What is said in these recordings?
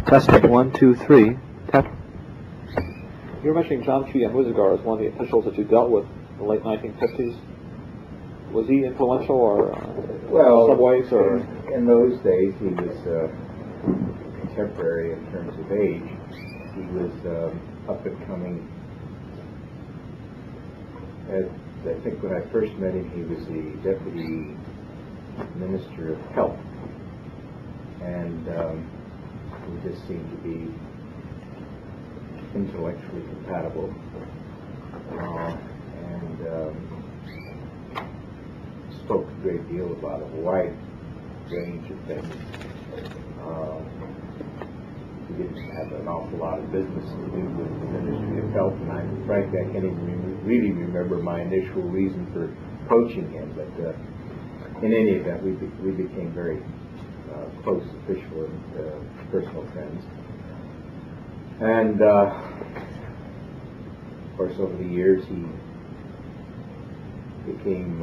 Testing, 1, 2, 3. Test. You were mentioning John Muzigar as one of the officials that you dealt with in the late 1950s. Was he influential, or some ways, or in those days he was contemporary in terms of age. He was up and coming. I think when I first met him, he was the Deputy Minister of Health, and we just seemed to be intellectually compatible, and spoke a great deal about a wide range of things. We didn't have an awful lot of business to do with the Ministry of Health, and frankly, I can't even really remember my initial reason for approaching him, but in any event, we became very close official and personal friends. And of course, over the years, he became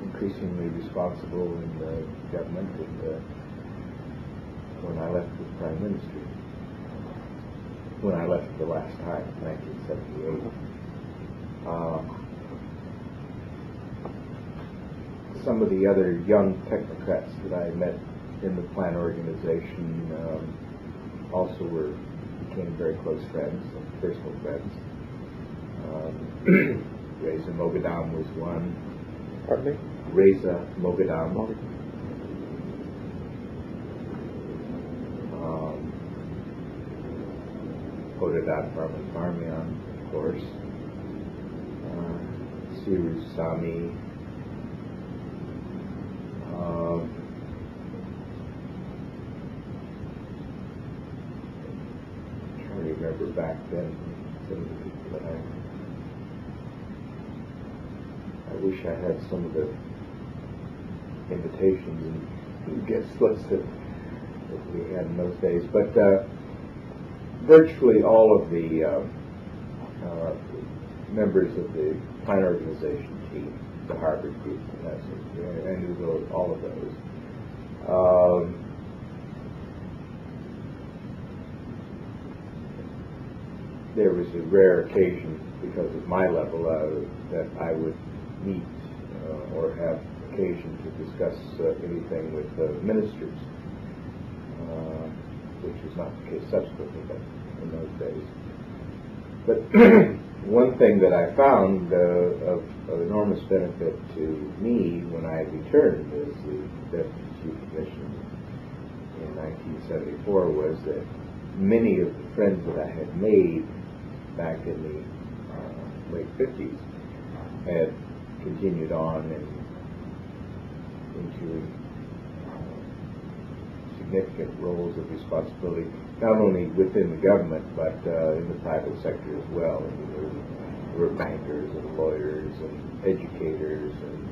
increasingly responsible in the government, and when I left as Prime Minister, when I left the last time, 1978. Some of the other young technocrats that I met in the plant organization also became very close friends, personal friends. Reza Moghadam was one. Pardon me? Reza Moghadam. Khorramyan, of course. Siru Sami. Trying to remember back then some of the people that I wish I had some of the invitations and guest lists that we had in those days, but virtually all of the members of the plant organization team, the Harvard group, and that sort of thing, I knew all of those. There was a rare occasion, because of my level, that I would meet or have occasion to discuss anything with ministers, which was not the case subsequently, but in those days. But one thing that I found of enormous benefit to me when I returned as the Deputy Chief Commissioner in 1974 was that many of the friends that I had made back in the late 50s had continued on into significant roles of responsibility, not only within the government, but in the private sector as well. I mean, there were bankers and lawyers and educators and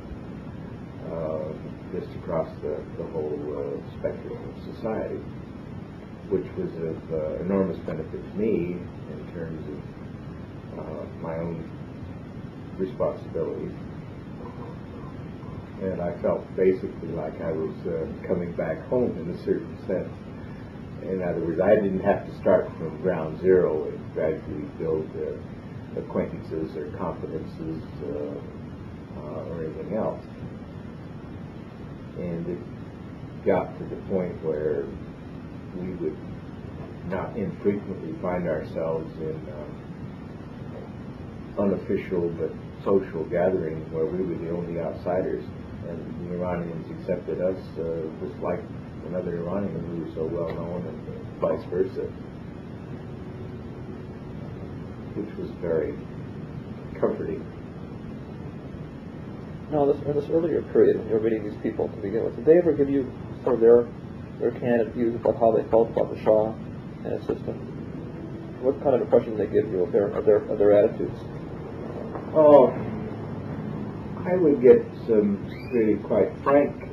just across the whole spectrum of society, which was of enormous benefit to me in terms of my own responsibilities. And I felt basically like I was coming back home in a certain sense. In other words, I didn't have to start from ground zero and gradually build acquaintances or confidences or anything else. And it got to the point where we would not infrequently find ourselves in unofficial but social gatherings where we were the only outsiders, and the Iranians accepted us just like another Iranian who was so well known, and vice versa, which was very comforting. Now, in this earlier period, when you were meeting these people to begin with, did they ever give you sort of their candid views about how they felt about the Shah and his system? What kind of impression did they give you of their attitudes? Oh, I would get some really quite frank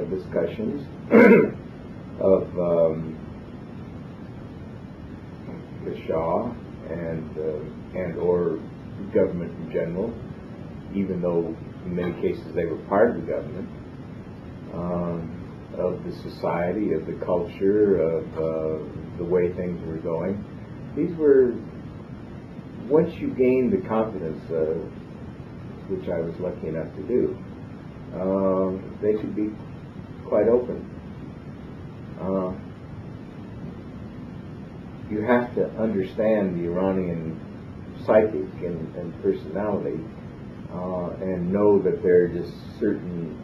discussions of the Shah and or government in general, even though in many cases they were part of the government. of the society, of the culture, of the way things were going. These were, once you gain the confidence, which I was lucky enough to do, they could be quite open. You have to understand the Iranian psychic and personality, and know that there are just certain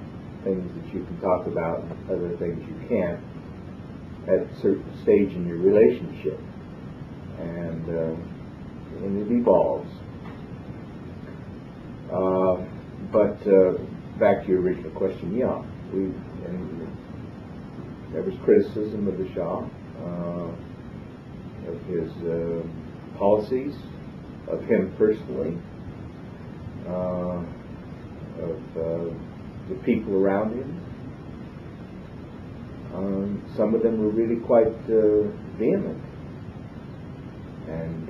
things that you can talk about and other things you can't at a certain stage in your relationship. And it evolves. But back to your original question, yeah, there was criticism of the Shah, of his policies, of him personally, of the people around him. Some of them were really quite vehement, and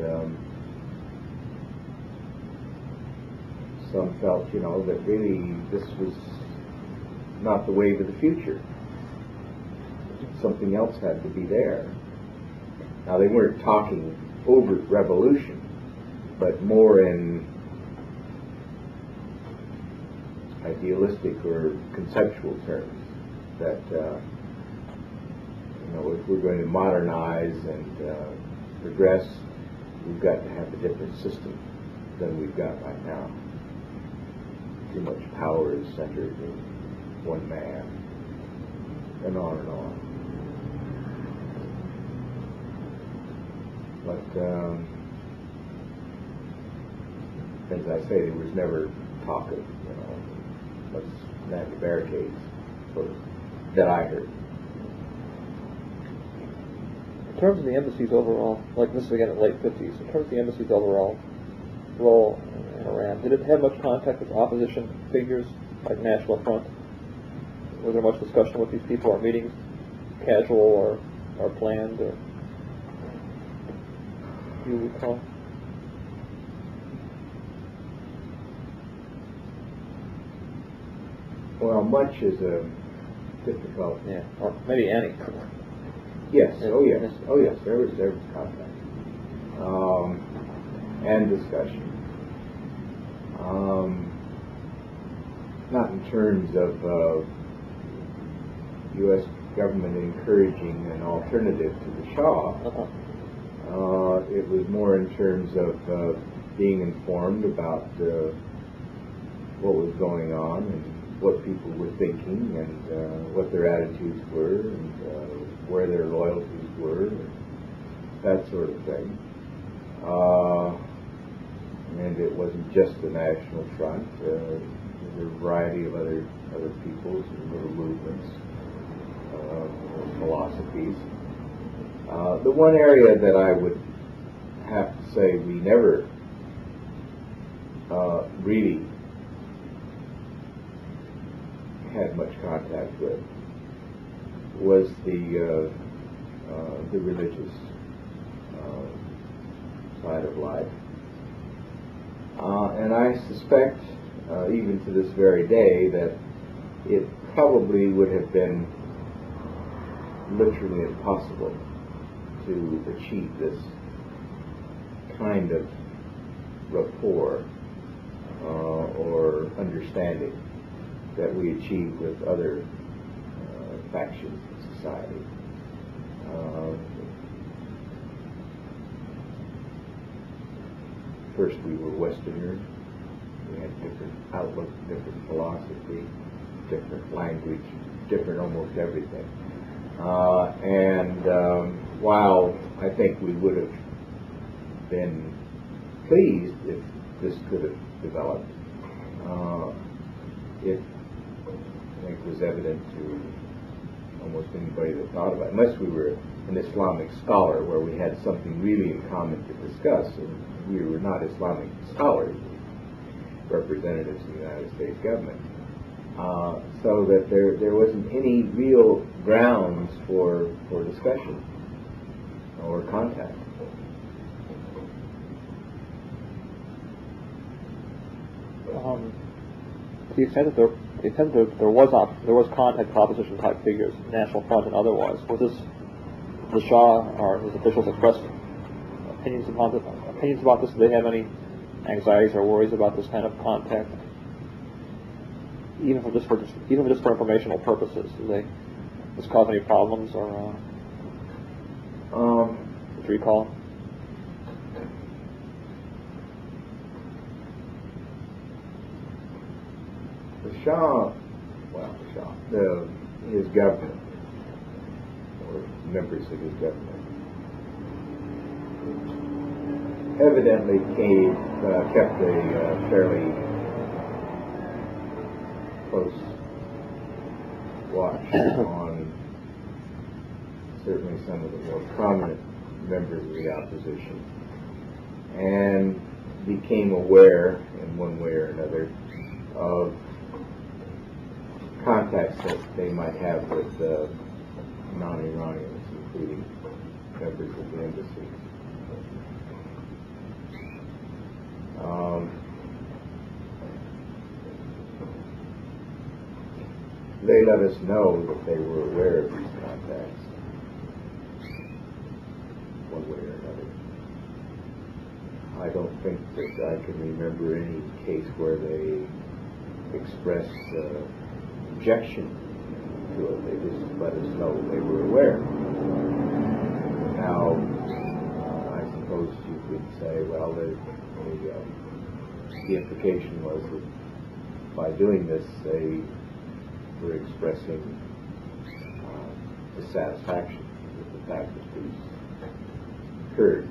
some felt, that really this was not the wave of the future. Something else had to be there. Now, they weren't talking overt revolution, but more in idealistic or conceptual terms, that if we're going to modernize and progress, we've got to have a different system than we've got right now. Too much power is centered in one man, and on and on. But as I say, there was never talk of, let's man the barricades, that I heard. In terms of the embassy's overall, like this is again in the late 50s, in terms of the embassy's overall role in Iran, did it have much contact with opposition figures like National Front? Was there much discussion with these people, or meetings, casual or planned, or do you recall? Well, much is a difficult. Yeah, or maybe any. Yes. Yeah. Oh yes. Oh yes. There was contact and discussion. Not in terms of U.S. government encouraging an alternative to the Shah. It was more in terms of being informed about what was going on and what people were thinking and what their attitudes were and where their loyalties were, and that sort of thing. And it wasn't just the National Front. There were a variety of other peoples and little movements, philosophies. The one area that I would have to say we never really had much contact with was the religious side of life. And I suspect, even to this very day, that it probably would have been literally impossible to achieve this kind of rapport or understanding that we achieve with other factions in society. First, we were Westerners. We had different outlook, different philosophy, different language, different almost everything. And while I think we would have been pleased if this could have developed, it, I think, was evident to almost anybody that thought about it, unless we were an Islamic scholar where we had something really in common to discuss, and we were not Islamic scholars, representatives of the United States government. So that there wasn't any real grounds for discussion or contact. the extent that there was contact with opposition type figures, National Front and otherwise, was this the Shah or his officials expressed opinions about this? Do they have any anxieties or worries about this kind of contact, even for just for informational purposes? Does this cause any problems or did you recall? His government, or members of his government, evidently kept a fairly close watch on certainly some of the more prominent members of the opposition, and became aware in one way or another of contacts that they might have with non-Iranians, including members of the embassy. They let us know that they were aware of these contacts, one way or another. I don't think that I can remember any case where they expressed objection to it. They just let us know they were aware. Now, I suppose you could say, well, the implication was that by doing this, they were expressing dissatisfaction with the fact that this occurred.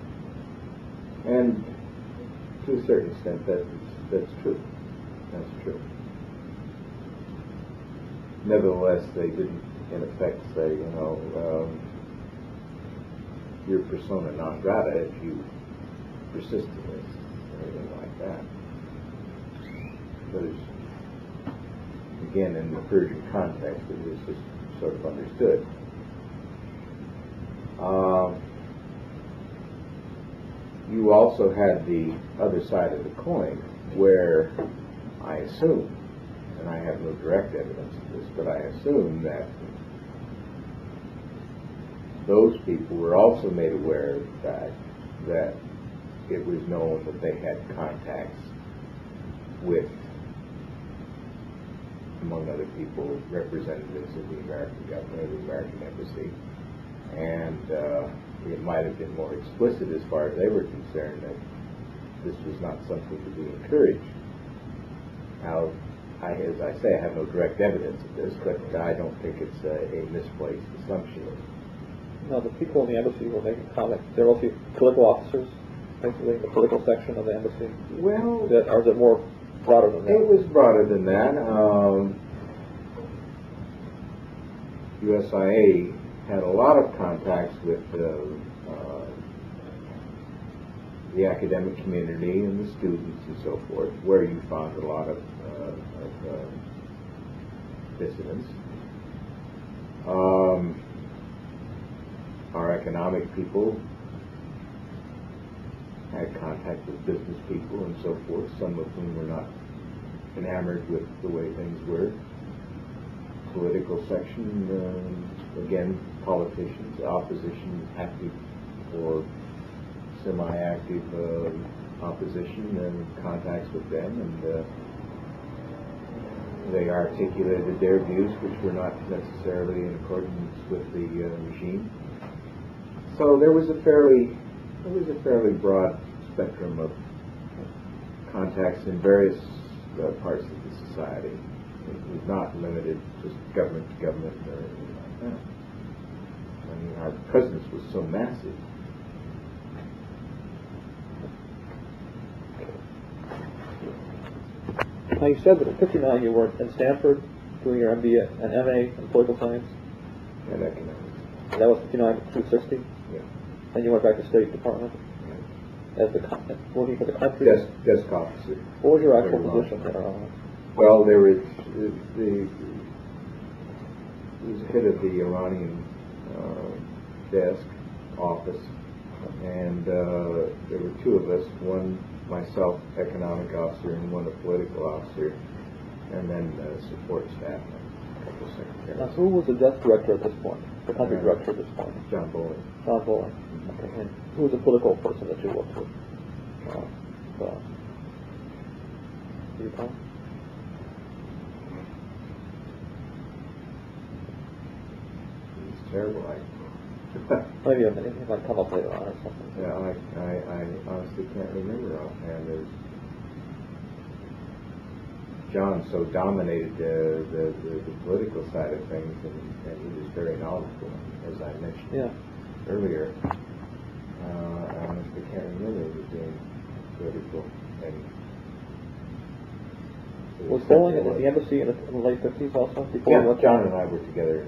And to a certain extent, that's true. That's true. Nevertheless, they didn't, in effect, say, you're persona non grata if you persist in this, or anything like that. But it's, again, in the Persian context, it was just sort of understood. You also had the other side of the coin, where I assume, and I have no direct evidence of this, but I assume that those people were also made aware of the fact that it was known that they had contacts with, among other people, representatives of the American government, the American embassy, and it might have been more explicit as far as they were concerned that this was not something to be encouraged. Now, as I say, I have no direct evidence of this, but I don't think it's a misplaced assumption. No, the people in the embassy were making comments. They're mostly political officers, basically, the political section of the embassy. Well, or is it more broader than that? It was broader than that. USIA had a lot of contacts with the academic community and the students and so forth, where you found a lot of dissidents. Our economic people had contact with business people and so forth, some of whom were not enamored with the way things were. Political section, again, politicians, opposition, active or semi-active opposition, and contacts with them, and they articulated their views, which were not necessarily in accordance with the regime. So there was a fairly broad spectrum of contacts in various parts of the society. It was not limited just government to government or anything like that. I mean, our presence was so massive. Now, you said that in '59 you were in Stanford doing your MBA and MA in political science. And economics. And that was '59 to '60. Yeah. And you went back to State Department as working for the country. Desk officer. What was your actual position there? Well, there was the head of the Iranian desk office, and there were two of us. One, myself, economic officer, and one, a political officer. and then support staff, a couple of secretaries. Now, who was the desk director at this point? The country director at this point? John Bowling. John Bowling. Okay. And who was the political person that you worked with? Do you recall? It's terrible. Maybe it might come up later on or something. Yeah, I honestly can't remember offhand. John so dominated the political side of things, and he was very knowledgeable, as I mentioned earlier. I honestly can't remember he was doing political. Was Bowling at the embassy in the late 50s also? Before John and I were together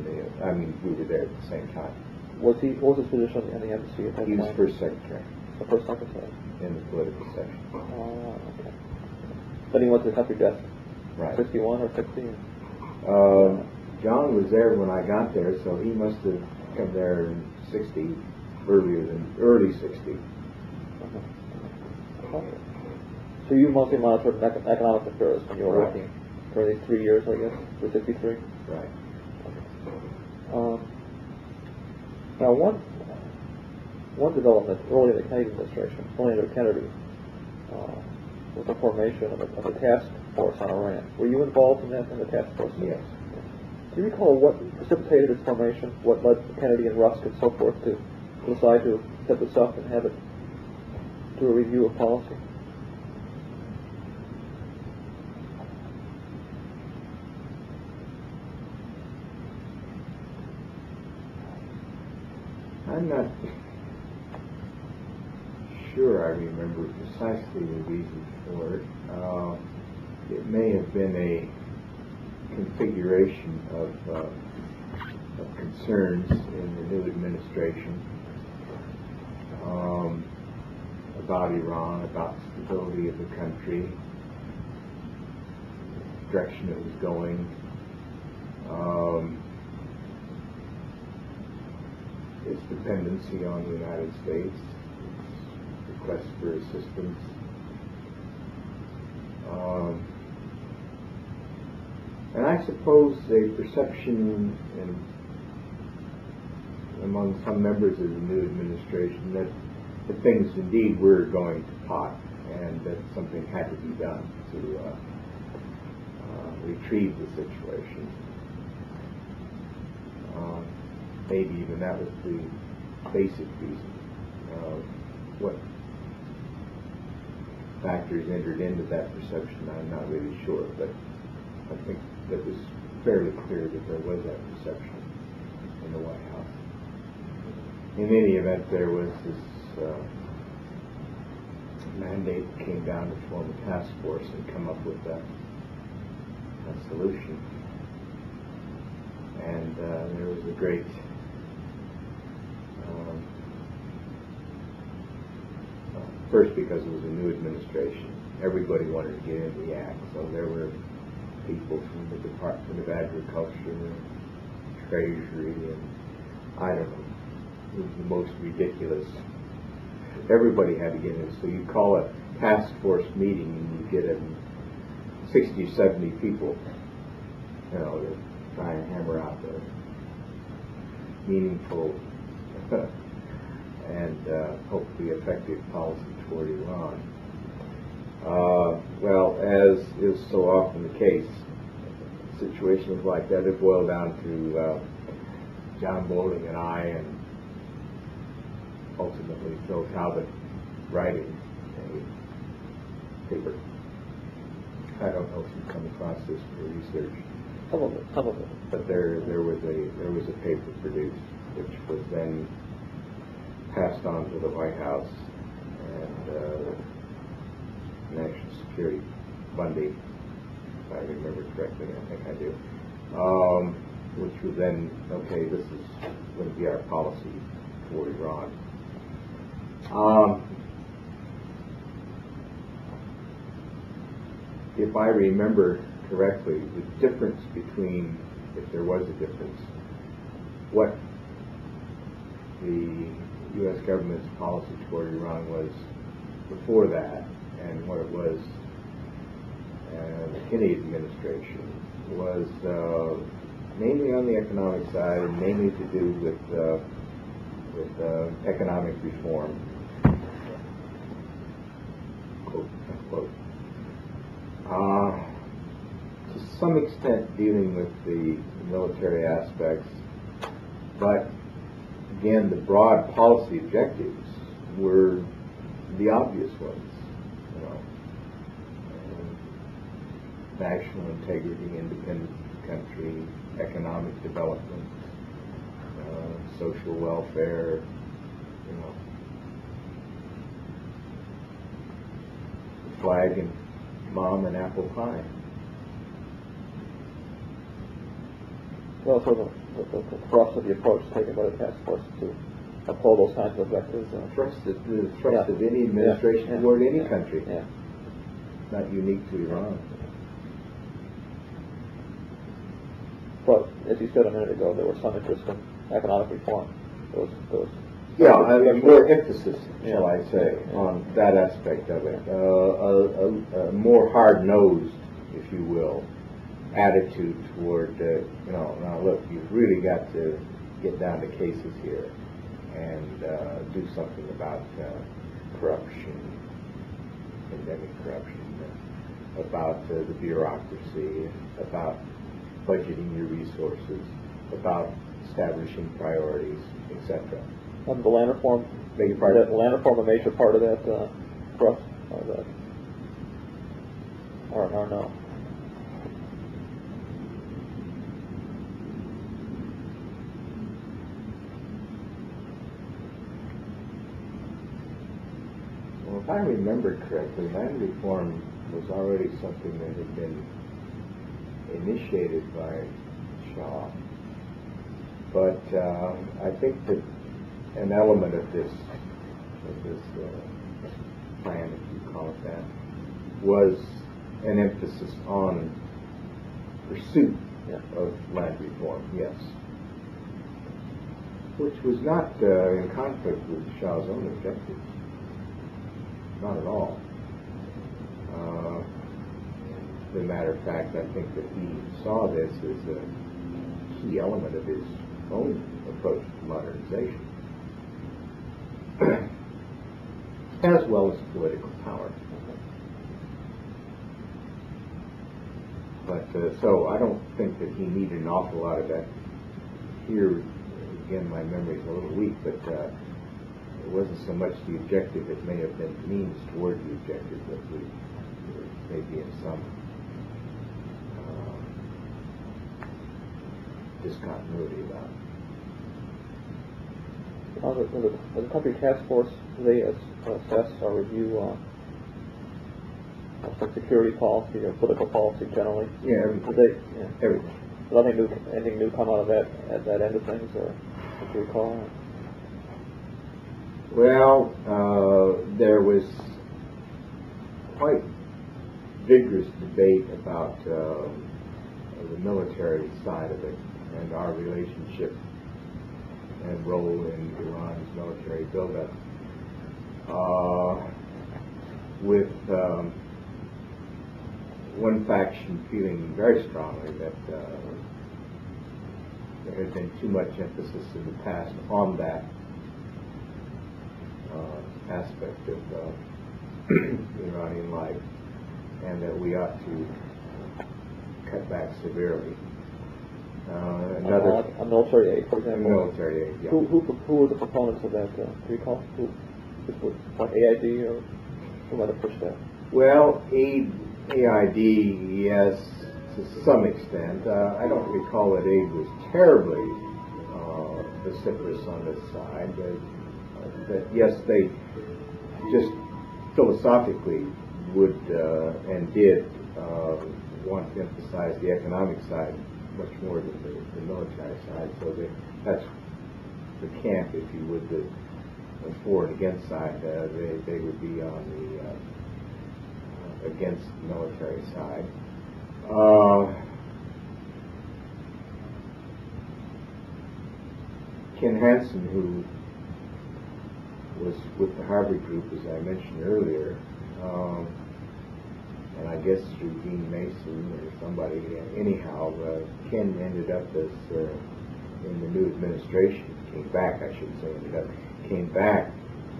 we were there at the same time. What was his position in the embassy at that time? He was first secretary. The first secretary? In the political section. Oh, okay. Then he went to the country desk. Right. 61 or 60? John was there when I got there, so he must have come there in 60, early 60. Okay. So you mostly monitored economic affairs when you were working for these 3 years, I guess, for 63? Right. Now, one development early in the Canadian administration, only under Kennedy, was the formation of a task force on Iran. Were you involved in that, in the task force? Yes. Do you recall what precipitated its formation? What led Kennedy and Rusk and so forth to decide to set this up and have it do a review of policy? I'm not sure I remember precisely the reason for it. It may have been a configuration of concerns in the new administration about Iran, about the stability of the country, the direction it was going. Its dependency on the United States, its request for assistance. And I suppose a perception among some members of the new administration that things indeed were going to pot, and that something had to be done to retrieve the situation. Maybe even that was the basic reason. What factors entered into that perception, I'm not really sure, but I think that it was fairly clear that there was that perception in the White House. In any event, there was this mandate that came down to form a task force and come up with a solution. And there was a great first, because it was a new administration, everybody wanted to get into the act. So there were people from the Department of Agriculture and Treasury, and I don't know, it was the most ridiculous. Everybody had to get in. So you call a task force meeting and you get in 60, 70 people, to try and hammer out the meaningful and hopefully effective policy toward Iran. Well, as is so often the case, situations like that, it boiled down to John Bowling and I, and ultimately Phil Talbot writing a paper. I don't know if you've come across this for research. Some of it. But there was a paper produced, which was then passed on to the White House and National Security funding, if I remember correctly. I think I do. Which was then, okay, this is going to be our policy toward Iran. If I remember correctly, the difference between, if there was a difference, what the U.S. government's policy toward Iran was before that and what it was the Kennedy administration was mainly on the economic side, and mainly to do with economic reform. Quote, unquote. To some extent dealing with the military aspects, but again, the broad policy objectives were the obvious ones. National integrity, independence of the country, economic development, social welfare, flag and mom and apple pie. Well, so the thrust of the approach taken by the task force to uphold those kinds of objectives. The thrust of any administration toward any country. Yeah. Not unique to Iran. But as you said a minute ago, there was some interest in economic reform. More emphasis, shall I say, on that aspect of it. A more hard-nosed, if you will, attitude toward, now look, you've really got to get down to cases here and do something about corruption, endemic corruption, about the bureaucracy, about budgeting your resources, about establishing priorities, etc. The land reform, Beg your pardon? the land reform a major part of that thrust, or no? Well, if I remember correctly, land reform was already something that had been initiated by Shah, but I think that an element of this plan, if you call it that, was an emphasis on pursuit of land reform, yes, which was not in conflict with Shah's own objectives, not at all. As a matter of fact, I think that he saw this as a key element of his own approach to modernization, as well as political power. But so I don't think that he needed an awful lot of that. Here, again, my memory's a little weak, but it wasn't so much the objective, it may have been means toward the objective that we maybe in some discontinuity about. The country task force, they assess or review security policy or political policy generally. Yeah, everything. Everything. Did anything new come out of that at that end of things, or what do you recall? Well, there was quite vigorous debate about the military side of it and our relationship and role in Iran's military buildup, with one faction feeling very strongly that there had been too much emphasis in the past on that aspect of Iranian life, and that we ought to cut back severely. On military aid, for example. Military aid, yeah. Who were the proponents of that? Do you recall? Who was like AID, or who might have pushed that? Well, AID, yes, to some extent. I don't recall that aid was terribly vociferous on this side. That yes, they just philosophically would and did want to emphasize the economic side much more than the military side. So that's the camp, if you would, the for and against side. They would be on the against the military side. Ken Hansen, who was with the Harvard group, as I mentioned earlier, and I guess through Dean Mason or somebody. Anyhow, Ken ended up as in the new administration. Came back, I should say, came back,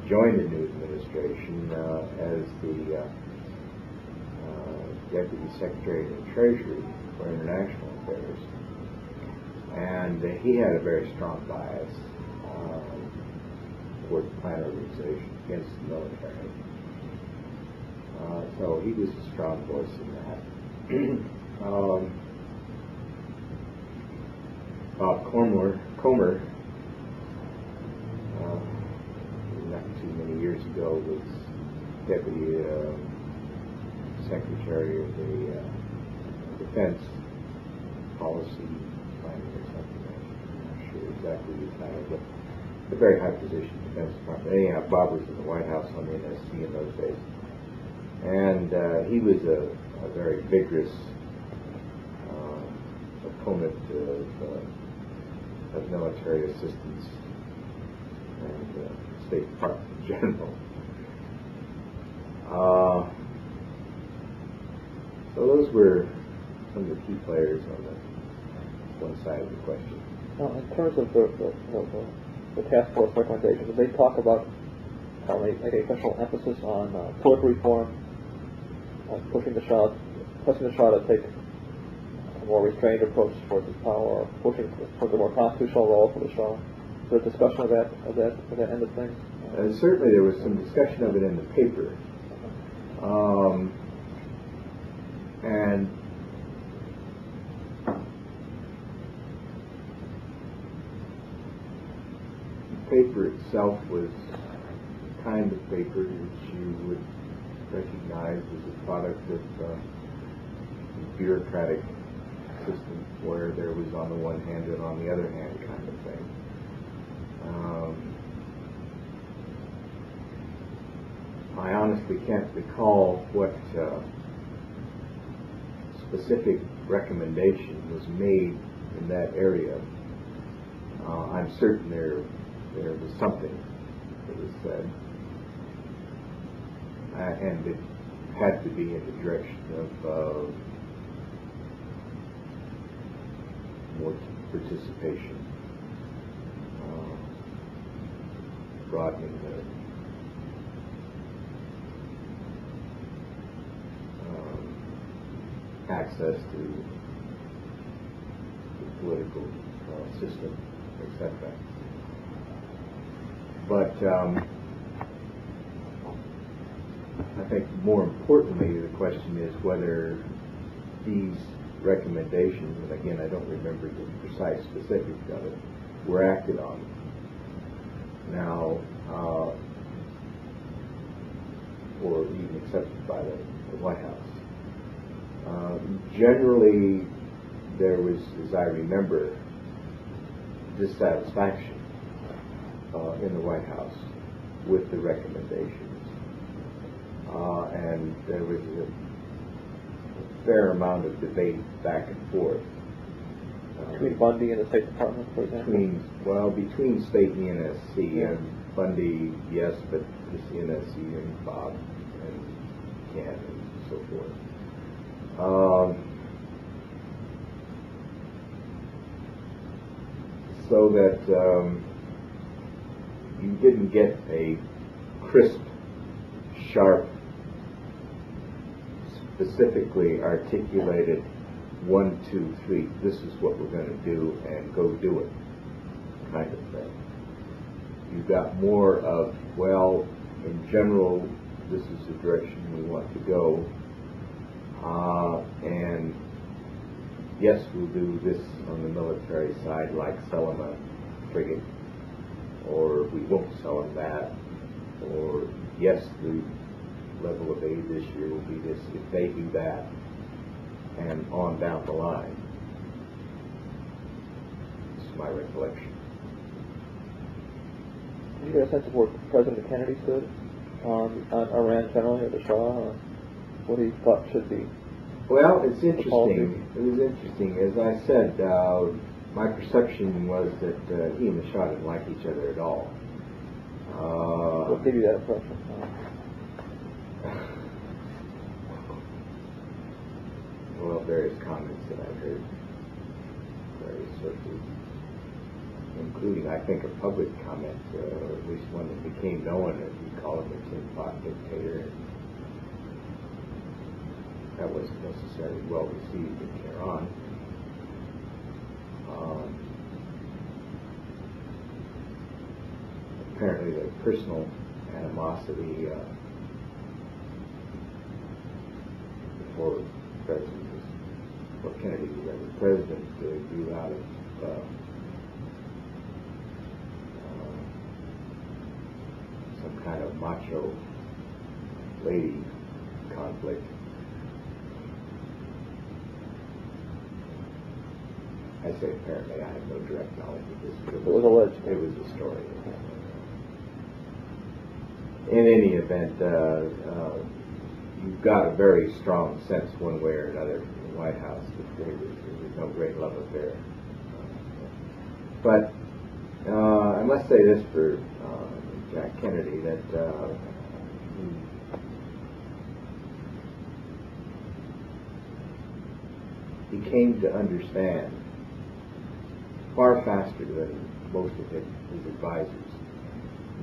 joined the new administration as the Deputy Secretary of the Treasury for International Affairs. And he had a very strong bias towards the plan organization against the military. So he was a strong voice in that. Bob Comer, not too many years ago, was Deputy Secretary of the Defense Policy Planning or something. I'm not sure exactly the title, but a very high position, Defense Department. Anyhow, Bob was in the White House on the NSC in those days. And he was a very vigorous opponent of military assistance and State Department in general. So those were some of the key players on the one side of the question. In terms of the task force recommendations, did they talk about make a special emphasis on political reform, pushing the Shah to take a more restrained approach towards his power, or pushing towards a more constitutional role for the Shah? Was there a discussion of that end of things? Certainly there was some discussion of it in the paper. And the paper itself was the kind of paper that you would recognize as a product of a bureaucratic system where there was on the one hand and on the other hand kind of thing. I honestly can't recall what specific recommendation was made in that area. I'm certain there was something that was said, and it had to be in the direction of more participation, broadening the access to the political system, etc. But I think more importantly, the question is whether these recommendations, and again I don't remember the precise specifics of it, were acted on. Now, or even accepted by the White House. Generally, there was, as I remember, dissatisfaction in the White House with the recommendations, and there was a fair amount of debate back and forth. Between Bundy and the State Department, for example? Between State and the NSC, and Bundy, yes, but just the NSC and Bob and Ken and so forth. So that you didn't get a crisp, sharp, specifically articulated 1, 2, 3, this is what we're going to do and go do it kind of thing. You got more of, well, in general, this is the direction we want to go, and yes, we'll do this on the military side, like sell them a frigate, or we won't sell them that, or yes, the level of aid this year will be this if they do that, and on down the line. This is my recollection. Did you get a sense of where President Kennedy stood on Iran generally, or the Shah, or what he thought should be? Well, it's interesting. It was interesting. As I said, my perception was that he and the Shah didn't like each other at all. What gave you that impression? various comments that I've heard, various sources, including, I think, a public comment, at least one that became known as we call him a tin pot dictator. That wasn't necessarily well received in Tehran. Apparently the personal animosity before President, or Kennedy was ever president, grew out of some kind of macho lady conflict. I say apparently, I have no direct knowledge of this. It was alleged. It was a story. In any event, you've got a very strong sense one way or another in the White House that there was no great love affair. But I must say this for Jack Kennedy, that he came to understand far faster than most of his advisors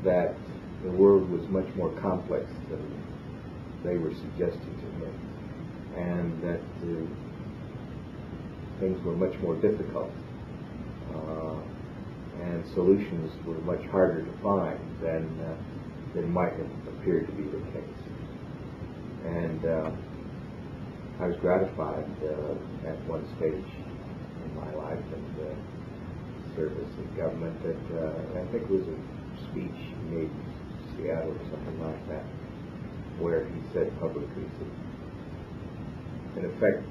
that the world was much more complex than they were suggesting to him, and that things were much more difficult, and solutions were much harder to find than might have appeared to be the case. And I was gratified at one stage in my life and service in government that I think it was a speech he made in Seattle or something like that, where he said publicly, in effect,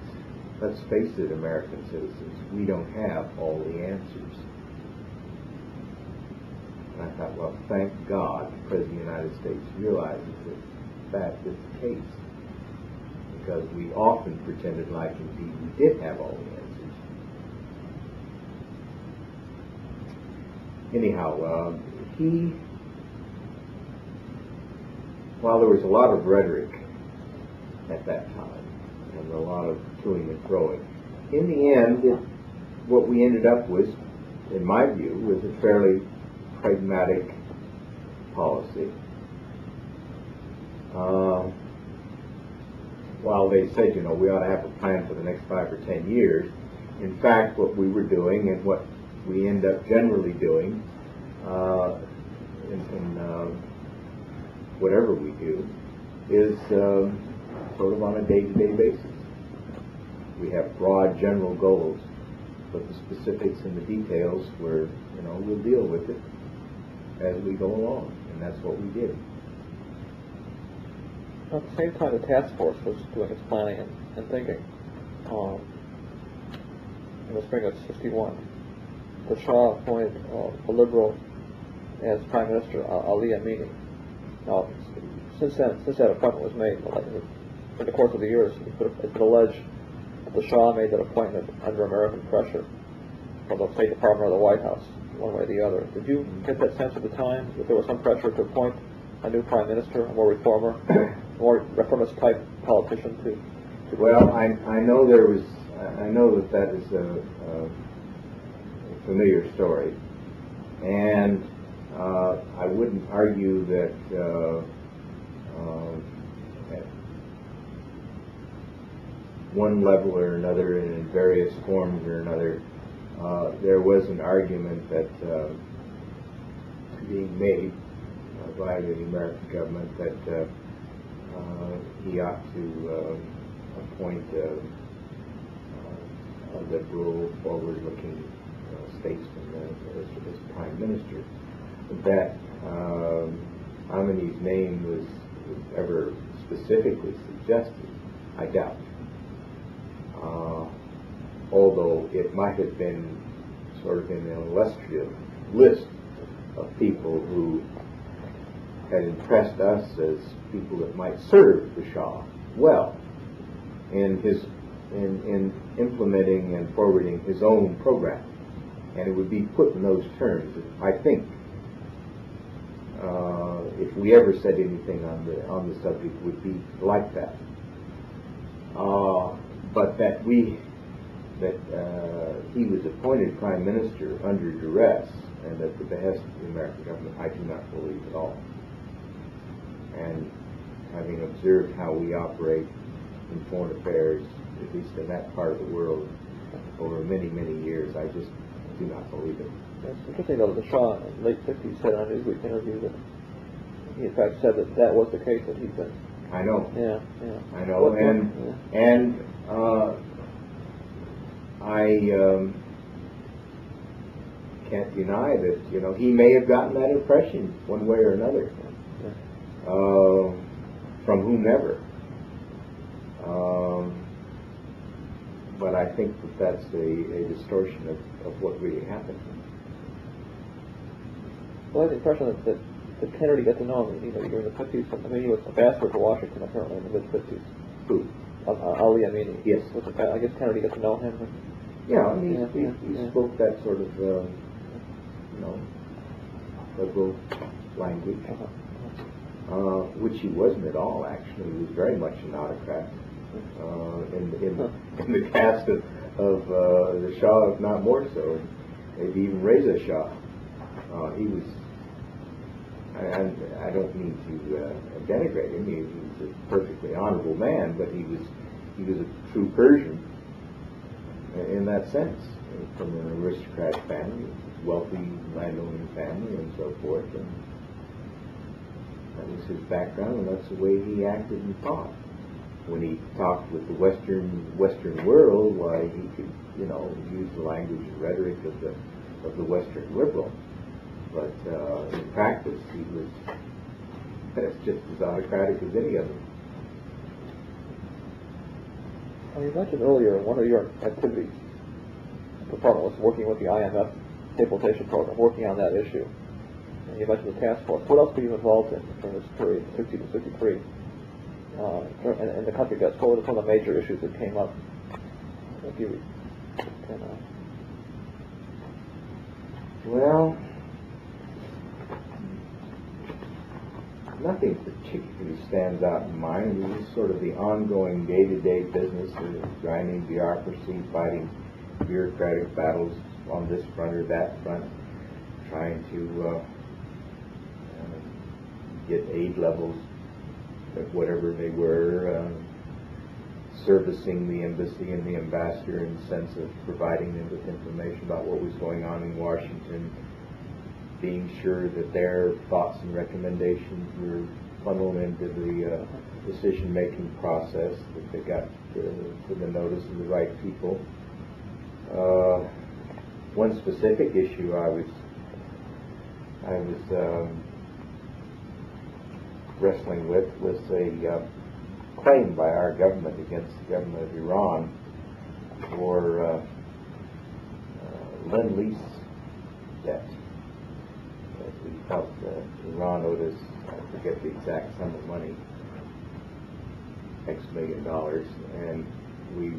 let's face it, American citizens, we don't have all the answers. And I thought, well, thank God the President of the United States realizes that is the case, because we often pretended like indeed we did have all the answers. Anyhow, while there was a lot of rhetoric at that time and a lot of toing and froing, in the end, what we ended up with, in my view, was a fairly pragmatic policy. While they said, we ought to have a plan for the next 5 or 10 years, in fact, what we were doing and what we end up generally doing in whatever we do is sort of on a day-to-day basis. We have broad general goals, but the specifics and the details we'll deal with it as we go along, and that's what we did. At the same time, the task force was doing its planning and thinking. In the spring of '61, the Shah appointed a liberal as Prime Minister, Ali Amini. Now, since that appointment was made, in the course of the years, it's been alleged that the Shah made that appointment under American pressure from the State Department or the White House, one way or the other. Did you get that sense at the time that there was some pressure to appoint a new Prime Minister, a more reformer, more reformist type politician to Well, I know that is a familiar story, and I wouldn't argue that at one level or another and in various forms or another, there was an argument that being made by the American government that he ought to appoint a liberal, forward-looking statesman as Prime Minister. That Amini's name was ever specifically suggested, I doubt. Although it might have been sort of in an illustrative list of people who had impressed us as people that might serve the Shah well in implementing and forwarding his own program. And it would be put in those terms, I think, if we ever said anything on the subject, would be like that. but that he was appointed prime minister under duress and at the behest of the American government, I do not believe at all. And having observed how we operate in foreign affairs, at least in that part of the world, over many, many years, I just do not believe it. It's interesting, though, the Shah in the late 50s said on a Newsweek interview that he, in fact, said that that was the case, that he'd been... I know. Yeah. I know, I can't deny that, he may have gotten that impression one way or another, from whomever. But I think that that's a distortion of what really happened. Well, I have the impression that Kennedy got to know him, you're in the 50s. I mean, he was ambassador to Washington apparently in the mid-50s. Who? Ali Amini. Yes. I guess Kennedy got to know him. Yeah, he spoke that sort of, liberal language, which he wasn't at all, actually. He was very much an autocrat. In the cast of the Shah, if not more so, maybe even Reza Shah. He was, and I don't mean to denigrate him. He was a perfectly honorable man, but he was a true Persian in that sense, from an aristocratic family, wealthy landowning family, and so forth. And that was his background, and that's the way he acted and thought. When he talked with the Western world, why he could, use the language and rhetoric of the Western liberal. But in practice, he was just as autocratic as any of them. Well, you mentioned earlier one of your activities, the department was working with the IMF deportation program, working on that issue. And you mentioned the task force. What else were you involved in during this period, 60 to 63? And the country got what were some of the major issues that came up? If you can, Well, nothing particularly stands out in mind. It was sort of the ongoing day-to-day business of grinding bureaucracy, fighting bureaucratic battles on this front or that front, trying to get aid levels at whatever they were, servicing the embassy and the ambassador in the sense of providing them with information about what was going on in Washington, being sure that their thoughts and recommendations were funneled into the decision-making process, that they got to the notice of the right people. One specific issue I was wrestling with was a claim by our government against the government of Iran for lend-lease debt. We felt Iran owed us, I forget the exact sum of money, X million dollars, and we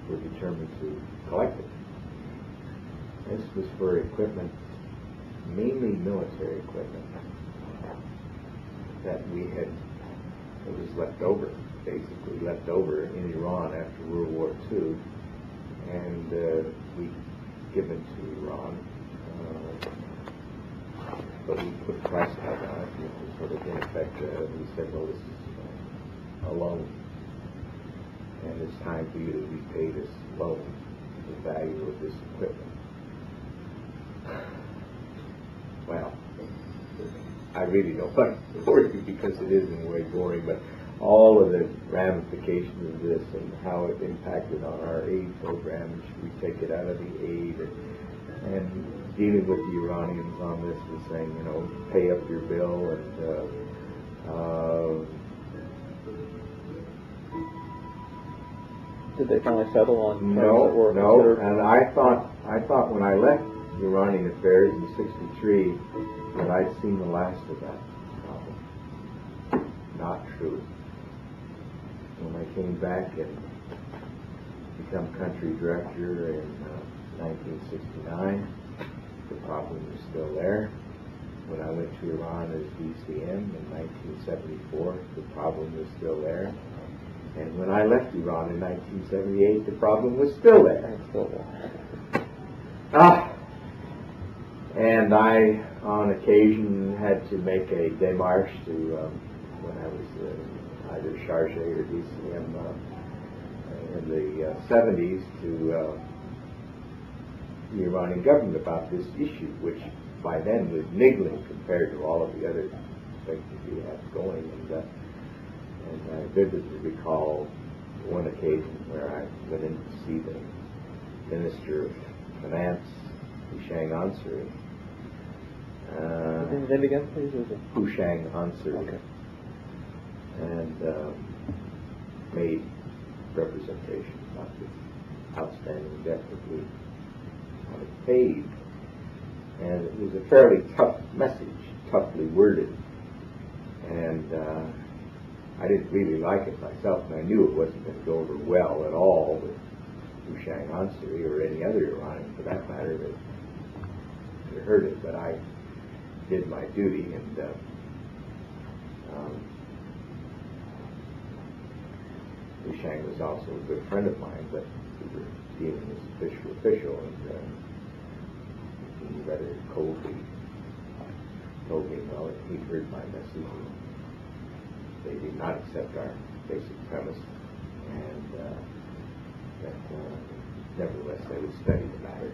were determined to collect it. This was for equipment, mainly military equipment, that we had, it was left over, basically left over in Iran after World War II, and we given to Iran, but we put a price tag on it, which was sort of in effect, we said, well, this is a loan, and it's time for you to repay this loan, the value of this equipment. Well, I really don't want to bore you because it is in a way boring, but all of the ramifications of this and how it impacted on our aid program, and should we take it out of the aid, and dealing with the Iranians on this and saying, pay up your bill, and did they finally settle on terms no, that were no, considered? and I thought when I left Iranian affairs in '63 that I'd seen the last of that problem. Not true. When I came back and become country director in 1969, the problem was still there. When I went to Iran as VCM in 1974, the problem was still there. And when I left Iran in 1978, the problem was still there. And I, on occasion, had to make a démarche to, when I was either Chargé or DCM in the 70s, to the Iranian government about this issue, which by then was niggling compared to all of the other things that we had going. And I vividly recall one occasion where I went in to see the Minister of Finance, Hushang Ansari. Name again, please? Hushang Ansari. Okay. And made representation about this outstanding debt that we had paid. And it was a fairly tough message, toughly worded. And I didn't really like it myself, and I knew it wasn't going to go over well at all with Hushang Ansari or any other Iranian, for that matter, that heard it. But I did my duty, and Hushang was also a good friend of mine, but we were dealing as official, and he rather coldly told me, well, he'd heard my message. They did not accept our basic premise, and that nevertheless they would study the matter.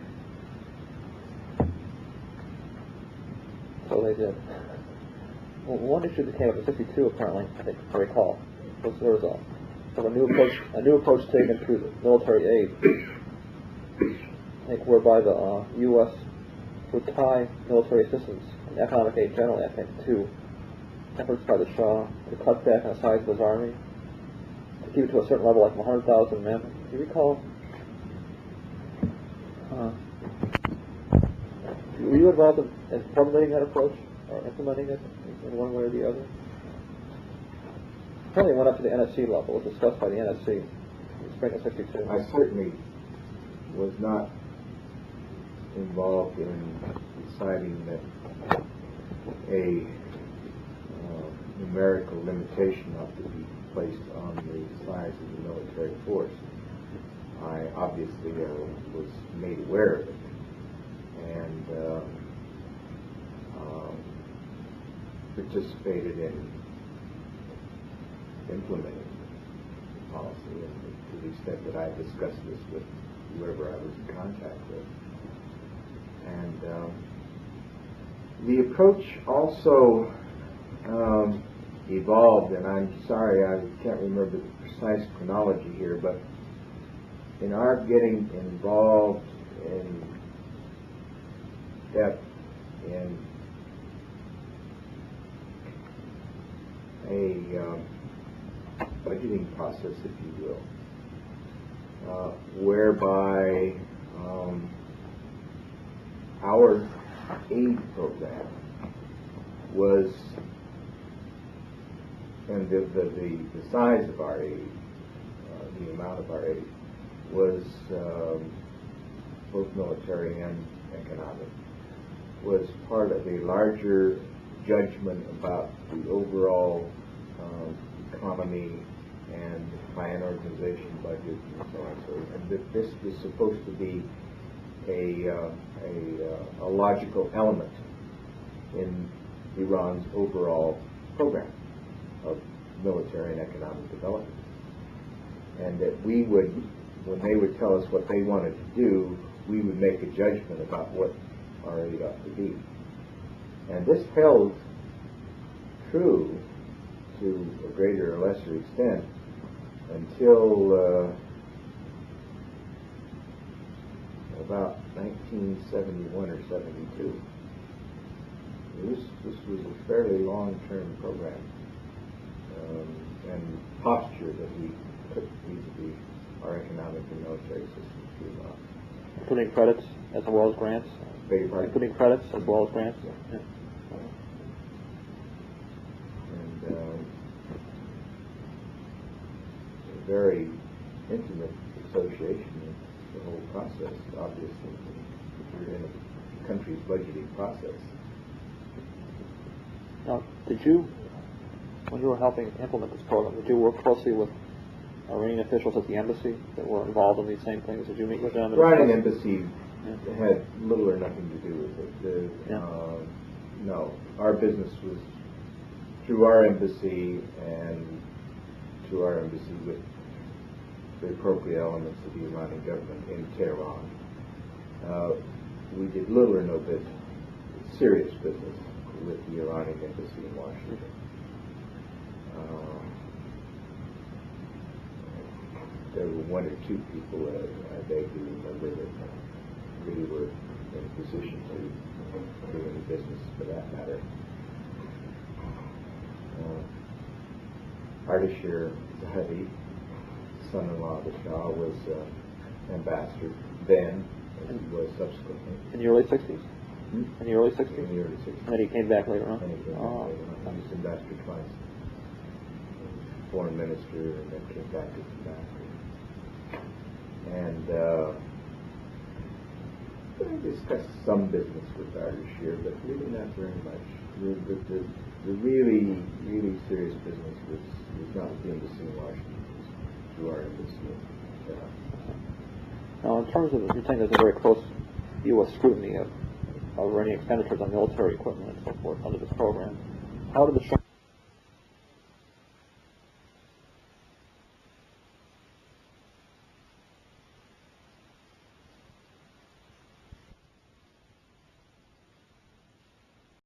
So they did. Well, one issue that came up in '62, apparently, I think, if I recall, was there was a new approach taken to the military aid. I think whereby the U.S. would tie military assistance and economic aid generally, I think, to efforts by the Shah to cut back on the size of his army, to keep it to a certain level, like 100,000 men. Do you recall? Were you involved in formulating that approach or implementing it in one way or the other? Apparently it went up to the NSC level. It was discussed by the NSC in the spring of '62. I certainly was not involved in deciding that a numerical limitation ought to be placed on the size of the military force. I obviously was made aware of it and participated in implementing the policy, and to the extent that I discussed this with whoever I was in contact with. And the approach also evolved, and I'm sorry I can't remember the precise chronology here, but in our getting involved in depth in a budgeting process, if you will, whereby our aid program was, and the size of our aid, the amount of our aid, was both military and economic, was part of a larger judgment about the overall economy and plan organization budget and so on. And that this was supposed to be a logical element in Iran's overall program of military and economic development. And that we would, when they would tell us what they wanted to do, we would make a judgment about what our aid ought to be. And this held true to a greater or lesser extent until about 1971 or 72. This was a fairly long-term program and posture that we took vis-a-vis our economic and military system through Iran. Including credits as well as grants? Beg your pardon? Including credits as well as grants? Yeah. And a very intimate association with the whole process, obviously, if you're in a country's budgeting process. Now, did you, when you were helping implement this program, did you work closely with Iranian officials at the embassy that were involved in these same things? Did you meet with them? The Iranian embassy had little or nothing to do with it. No, our business was through our embassy and to our embassy with the appropriate elements of the Iranian government in Tehran. We did little or no business, serious business, with the Iranian embassy in Washington. There were one or two people I vaguely remember that really were in a position to do any business for that matter. Ardashir Zahavi, son-in-law of the Shah, was ambassador then, as he was subsequently. In the early 60s? In the early 60s? In the early 60s. And then he came back later on? And he came back later on. He was ambassador twice. Foreign minister, and then came back as ambassador. And I discussed some business with Ardashir, but really not very much. The really, really serious business was not with the embassy in Washington. It was through our embassy in Tehran. Now, in terms of, you're saying there's a very close U.S. scrutiny of any expenditures on military equipment and so forth under this program. How did the Shah